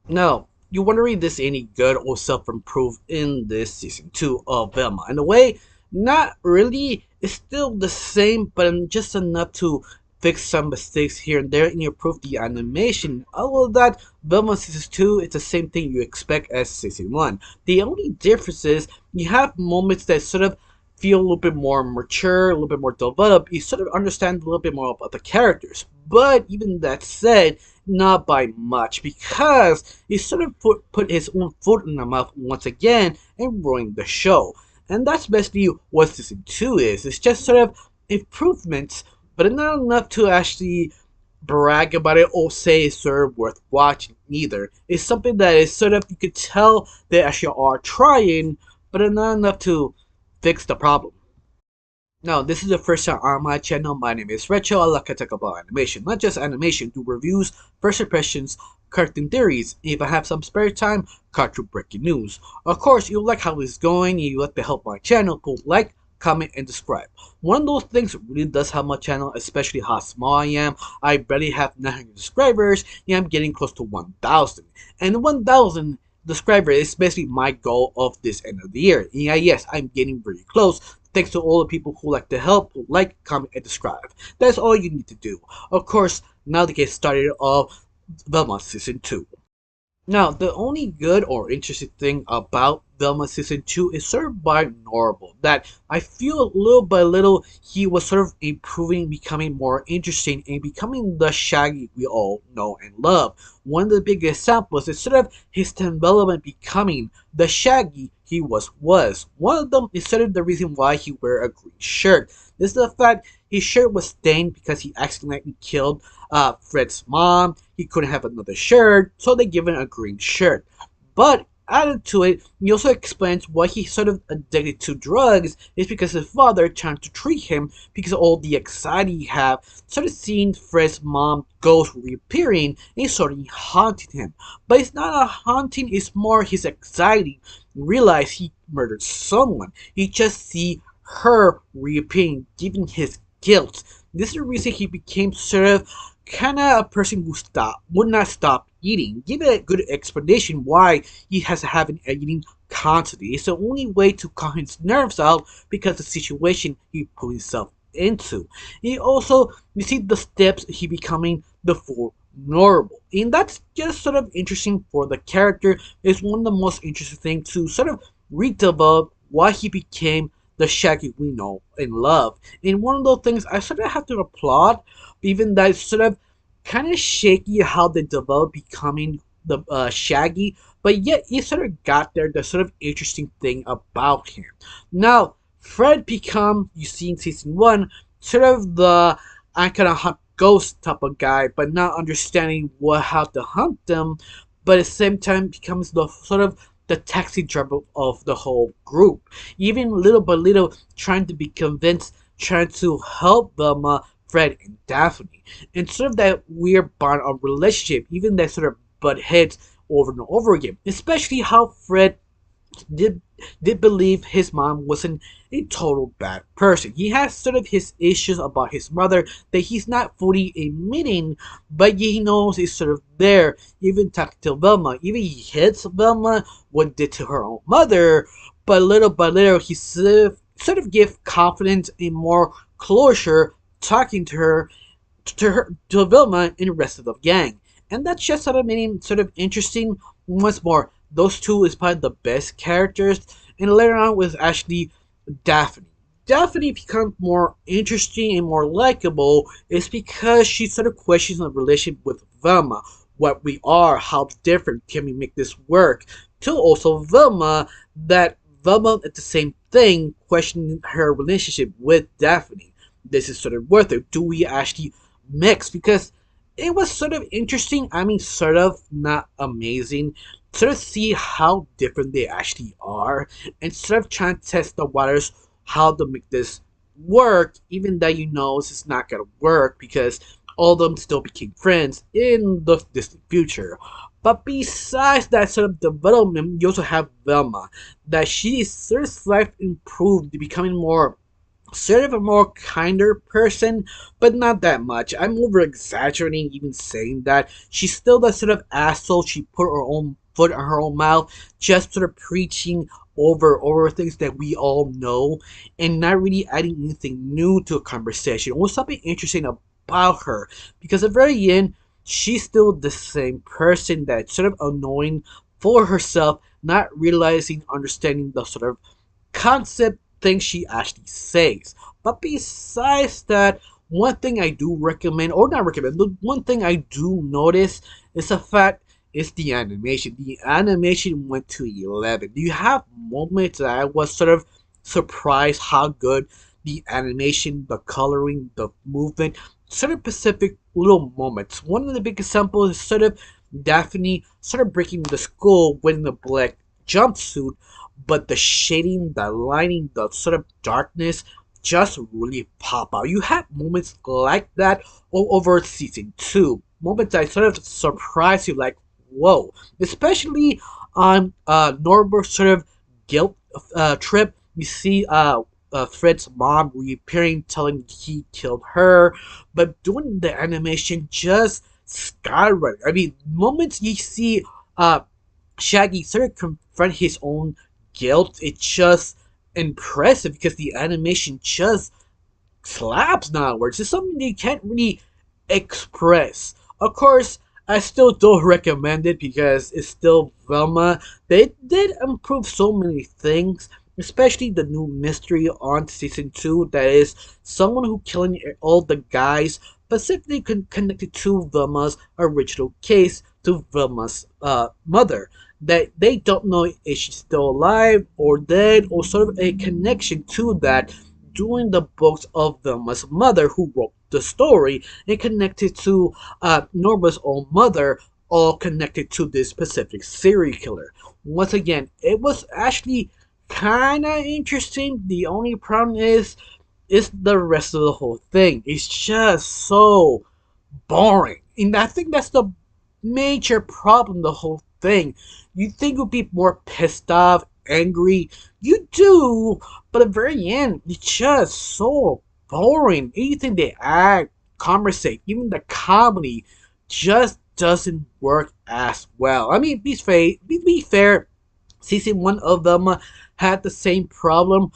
Now, you're wondering this any good or self-improve in this season 2 of Velma. In a way, not really. It's still the same, but just enough to fix some mistakes here and there and improve the animation. Other than that, Velma season 2 is the same thing you expect as season 1. The only difference is you have moments that sort of feel a little bit more mature, a little bit more developed. You sort of understand a little bit more about the characters. But even that said, not by much, because he sort of put his own foot in the mouth once again and ruined the show. And that's basically what season 2 is. It's just sort of improvements, but not enough to actually brag about it or say it's sort of worth watching either. It's something that is sort of, you could tell they actually are trying, but not enough to fix the problem. Now, this is the first time on my channel. My name is Recho. I like to talk about animation, not just animation, do reviews, first impressions, cartoon theories. If I have some spare time, cartoon breaking news. Of course, you like how this is going, you like to help my channel, put like, comment, and subscribe. One of those things really does help my channel, especially how small I am. I barely have 900 subscribers, and I'm getting close to 1,000. And 1,000 subscribers is basically my goal of this end of the year. Yeah, yes, I'm getting very close. Thanks to all the people who like to help, who like, comment, and subscribe. That's all you need to do. Of course, now to get started of Velma Season 2. Now, the only good or interesting thing about Velma Season 2 is sort of by Norval. That I feel little by little he was sort of improving, becoming more interesting, and becoming the Shaggy we all know and love. One of the big examples is sort of his development becoming the Shaggy he was. One of them is sort of the reason why he wear a green shirt. This is the fact his shirt was stained because he accidentally killed Fred's mom. He couldn't have another shirt, so they give him a green shirt. But added to it, he also explains why he's sort of addicted to drugs is because his father trying to treat him because of all the anxiety he have, sort of seeing Fred's mom ghost reappearing and sort of haunting him. But it's not a haunting, it's more his anxiety. Realize he murdered someone. He just see her reappearing, giving his guilt. This is the reason he became sort of kind of a person who would not stop eating. Give it a good explanation why he has to have an eating constantly. It's the only way to calm his nerves out because the situation he put himself into. He also, you see the steps he becoming the full normal. And that's just sort of interesting for the character. It's one of the most interesting things to sort of redevelop why he became the Shaggy we know and love. And one of those things I sort of have to applaud, even that it's sort of kind of shaky how they develop becoming the Shaggy, but yet he sort of got there. The sort of interesting thing about him. Now, Fred become, you see in season 1, sort of the I kind of hunt ghost type of guy, but not understanding how to hunt them, but at the same time becomes the sort of the taxi driver of the whole group. Even little by little, trying to be convinced, trying to help them, Fred and Daphne. And sort of that weird bond of relationship, even that sort of butt heads over and over again. Especially how Fred did did believe his mom wasn't a total bad person. He has sort of his issues about his mother that he's not fully admitting, but he knows he's sort of there. Even talking to Velma, even he hits Velma what did to her own mother, but little by little he sort of give confidence and more closure talking to Velma and the rest of the gang. And that's just sort of made him sort of interesting. Once more, those two is probably the best characters. And later on was actually Daphne. Daphne becomes more interesting and more likable is because she sort of questions the relationship with Velma. What we are, how different can we make this work? To also Velma, that Velma at the same thing questioning her relationship with Daphne. This is sort of worth it. Do we actually mix? Because it was sort of interesting. I mean, sort of not amazing. Sort of see how different they actually are, and sort of trying to test the waters how to make this work, even though you know it's not gonna work because all of them still became friends in the distant future. But besides that sort of development, you also have Velma, that she is sort of life improved, becoming more sort of a more kinder person, but not that much. I'm over exaggerating even saying that. She's still that sort of asshole. She put her own foot in her own mouth, just sort of preaching over things that we all know, and not really adding anything new to a conversation or something interesting about her. Because at the very end, she's still the same person that's sort of annoying for herself, not realizing, understanding the sort of concept thing she actually says. But besides that, one thing I do recommend, or not recommend, the one thing I do notice is the fact is the animation. The animation went to 11. You have moments that I was sort of surprised how good the animation, the coloring, the movement, sort of specific little moments. One of the big examples is sort of Daphne sort of breaking the skull with the black jumpsuit, but the shading, the lighting, the sort of darkness just really pop out. You have moments like that all over season two. Moments that sort of surprise you, like, whoa. Especially on Norbert's sort of guilt trip. You see Fred's mom reappearing, telling he killed her, but doing the animation just skyrocket. I mean, moments you see Shaggy sort of confront his own guilt, it's just impressive because the animation just slaps nowadays. It's something they can't really express. Of course, I still don't recommend it because it's still Velma. They did improve so many things, especially the new mystery on season 2 that is someone who killing all the guys specifically connected to Velma's original case, to Velma's mother. That they don't know if she's still alive or dead, or sort of a connection to that during the books of Velma's mother, who wrote the story, and connected to Norma's own mother, all connected to this specific serial killer. Once again, it was actually kind of interesting. The only problem is the rest of the whole thing. It's just so boring. And I think that's the major problem, the whole thing. You think you'd be more pissed off, angry. You do, but at the very end, it's just so boring. Anything they act, conversate, even the comedy just doesn't work as well. I mean, be fair, season one of them had the same problem,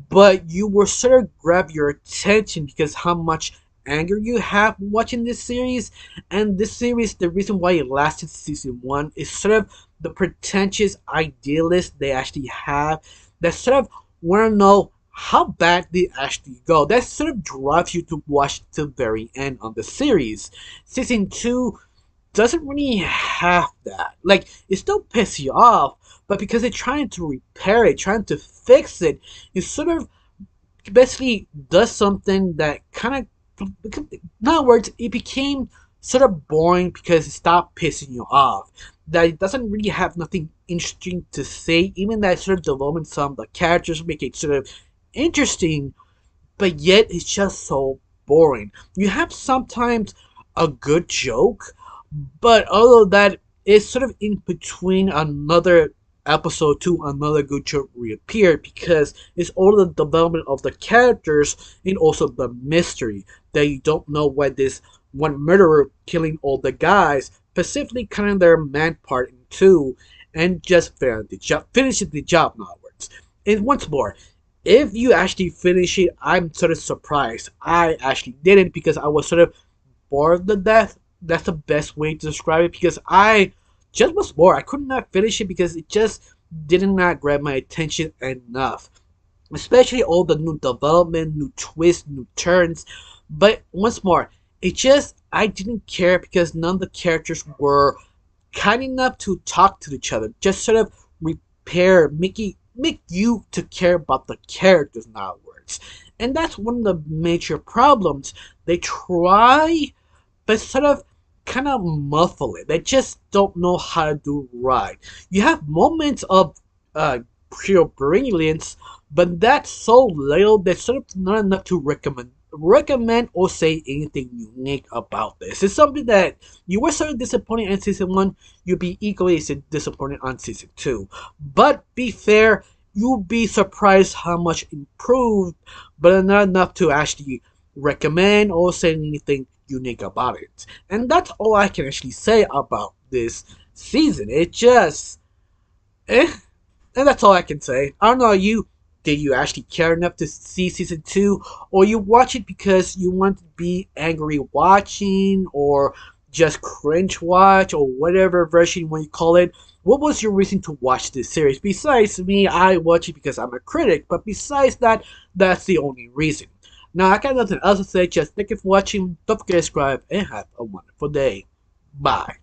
but you were sort of grab your attention because how much anger you have watching this series. And this series, the reason why it lasted season one is sort of the pretentious idealists they actually have that sort of want to know how bad they actually go. That sort of drives you to watch to the very end of the series. Season 2 doesn't really have that. Like, it still pisses you off, but because they're trying to repair it, trying to fix it, it sort of basically does something that kind of, in other words, it became sort of boring because it stopped pissing you off. That it doesn't really have nothing interesting to say, even that sort of development, some of the characters make it sort of interesting, but yet it's just so boring. You have sometimes a good joke, but all of that is sort of in between another episode to another good joke reappear because it's all the development of the characters and also the mystery that you don't know why this one murderer killing all the guys specifically cutting their man part in two and just finishing the job onwards. And once more, if you actually finish it, I'm sort of surprised. I actually didn't because I was sort of bored to death. That's the best way to describe it because I just was bored. I could not finish it because it just did not grab my attention enough. Especially all the new development, new twists, new turns. But once more, it just, I didn't care because none of the characters were kind enough to talk to each other. Just sort of repair, make you to care about the characters in other words. And that's one of the major problems. They try, but sort of kind of muffle it. They just don't know how to do right. You have moments of pure brilliance, but that's so little that sort of not enough to recommend or say anything unique about this. It's something that you were sort of disappointed in season one, you'll be equally disappointed on season two. But be fair, you'll be surprised how much improved, but not enough to actually recommend or say anything unique about it. And that's all I can actually say about this season. It just, eh, and that's all I can say. I don't know you. Did you actually care enough to see season two, or you watch it because you want to be angry watching, or just cringe watch, or whatever version you want to call it? What was your reason to watch this series? Besides me, I watch it because I'm a critic, but besides that, that's the only reason. Now, I got nothing else to say, just thank you for watching, don't forget to subscribe, and have a wonderful day. Bye.